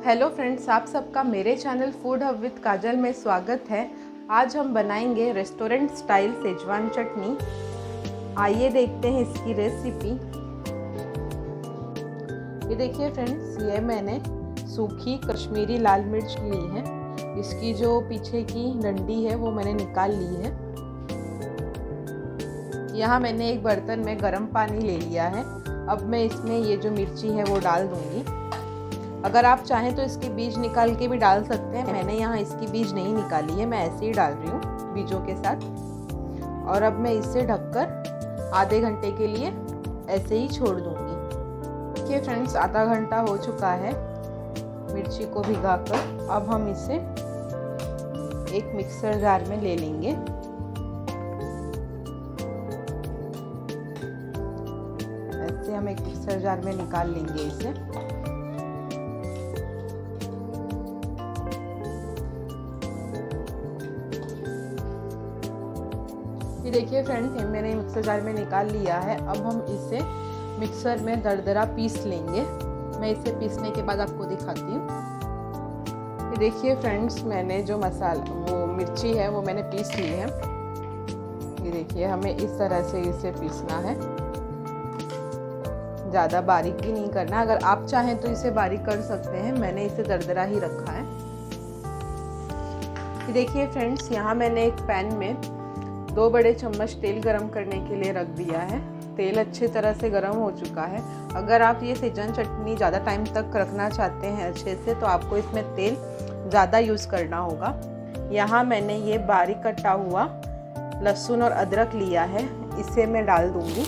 Hello friends, आप सबका मेरे चैनल फूड हब विद काजल में स्वागत है। आज हम बनाएंगे रेस्टोरेंट स्टाइल सेजवान चटनी। आइए देखते हैं इसकी रेसिपी। ये देखिए फ्रेंड्स, ये मैंने सूखी कश्मीरी लाल मिर्च ली है। इसकी जो पीछे की डंडी है वो मैंने निकाल ली है। यहाँ मैंने एक बर्तन में गर्म पानी ले लिया है। अब मैं इसमें ये जो मिर्ची है वो डाल दूंगी। अगर आप चाहें तो इसके बीज निकाल के भी डाल सकते हैं। मैंने यहाँ इसकी बीज नहीं निकाली है, मैं ऐसे ही डाल रही हूँ बीजों के साथ। और अब मैं इसे ढककर आधे घंटे के लिए ऐसे ही छोड़ दूँगी। देखिए फ्रेंड्स, आधा घंटा हो चुका है मिर्ची को भिगाकर। अब हम इसे एक मिक्सर जार में ले लेंगे। ऐसे हम एक मिक्सर जार में निकाल लेंगे इसे। ये देखिए फ्रेंड्स, मैंने मिक्सर जार में निकाल लिया है। अब हम इसे मिक्सर में दरदरा पीस लेंगे। मैं इसे पीसने के बाद आपको दिखाती हूँ। ये देखिए फ्रेंड्स, मैंने जो वो मिर्ची है वो मैंने पीस ली है। ये देखिए, हमें इस तरह से इसे पीसना है, ज़्यादा बारीक भी नहीं करना। अगर आप चाहें तो इसे बारीक कर सकते हैं, मैंने इसे दरदरा ही रखा है। ये देखिए फ्रेंड्स, यहाँ मैंने एक पैन में 2 बड़े चम्मच तेल गरम करने के लिए रख दिया है। तेल अच्छी तरह से गरम हो चुका है। अगर आप ये सेजवान चटनी ज़्यादा टाइम तक रखना चाहते हैं अच्छे से, तो आपको इसमें तेल ज़्यादा यूज़ करना होगा। यहाँ मैंने ये बारीक कटा हुआ लहसुन और अदरक लिया है, इसे मैं डाल दूँगी।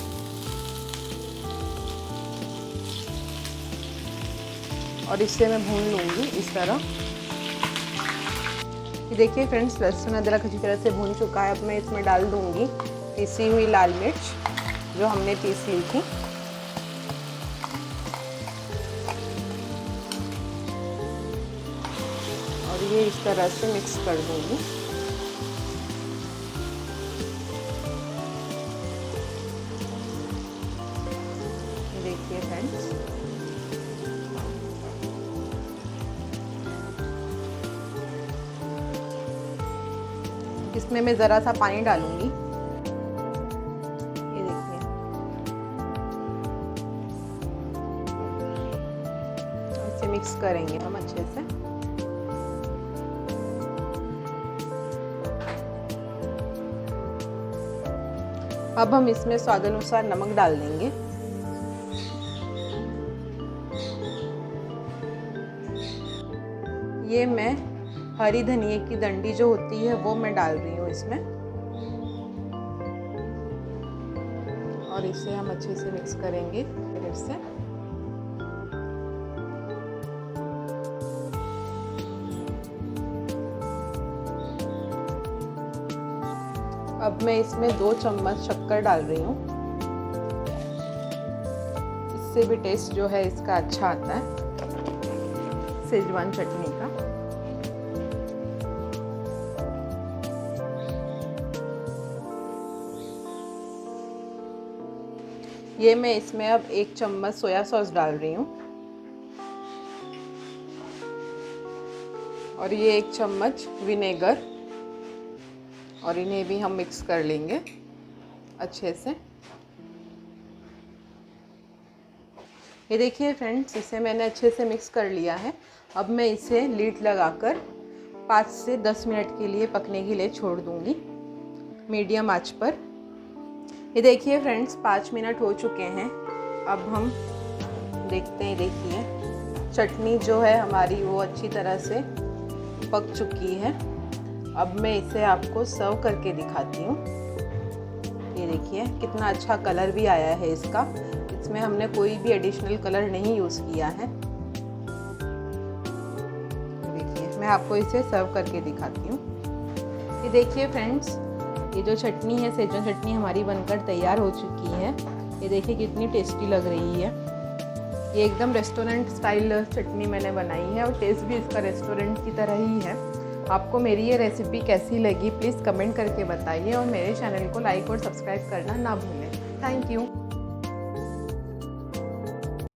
और इसे मैं भून लूँगी इस तरह। ये देखिए फ्रेंड्स, लहसुन अदरक अच्छी तरह से भून चुका है। अब मैं इसमें डाल दूंगी पीसी हुई लाल मिर्च जो हमने पीस ली थी। और ये इस तरह से मिक्स कर दूंगी। देखिए फ्रेंड्स, इसमें मैं ज़रा सा पानी डालूंगी। ये देखिए, इसे मिक्स करेंगे हम अच्छे से। अब हम इसमें स्वाद अनुसार नमक डाल देंगे। ये मैं हरी धनिया की डंडी जो होती है वो मैं डाल रही हूँ इसमें। और इसे हम अच्छे से मिक्स करेंगे फिर से। अब मैं इसमें 2 चम्मच शक्कर डाल रही हूँ। इससे भी टेस्ट जो है इसका अच्छा आता है सेजवान चटनी का। ये मैं इसमें अब 1 चम्मच सोया सॉस डाल रही हूँ। और ये 1 चम्मच विनेगर। और इन्हें भी हम मिक्स कर लेंगे अच्छे से। ये देखिए फ्रेंड्स, इसे मैंने अच्छे से मिक्स कर लिया है। अब मैं इसे लीड लगाकर 5 से 10 मिनट के लिए पकने के लिए छोड़ दूँगी मीडियम आंच पर। ये देखिए फ्रेंड्स, 5 मिनट हो चुके हैं। अब हम देखते हैं। देखिए, चटनी जो है हमारी वो अच्छी तरह से पक चुकी है। अब मैं इसे आपको सर्व करके दिखाती हूँ। ये देखिए, कितना अच्छा कलर भी आया है इसका। इसमें हमने कोई भी एडिशनल कलर नहीं यूज़ किया है। देखिए, मैं आपको इसे सर्व करके दिखाती हूँ। ये देखिए फ्रेंड्स, ये जो चटनी है सेजवान चटनी हमारी बनकर तैयार हो चुकी है। ये देखिए कितनी टेस्टी लग रही है। ये एकदम रेस्टोरेंट स्टाइल चटनी मैंने बनाई है और टेस्ट भी इसका रेस्टोरेंट की तरह ही है। आपको मेरी ये रेसिपी कैसी लगी प्लीज़ कमेंट करके बताइए और मेरे चैनल को लाइक और सब्सक्राइब करना ना भूलें। Thank you.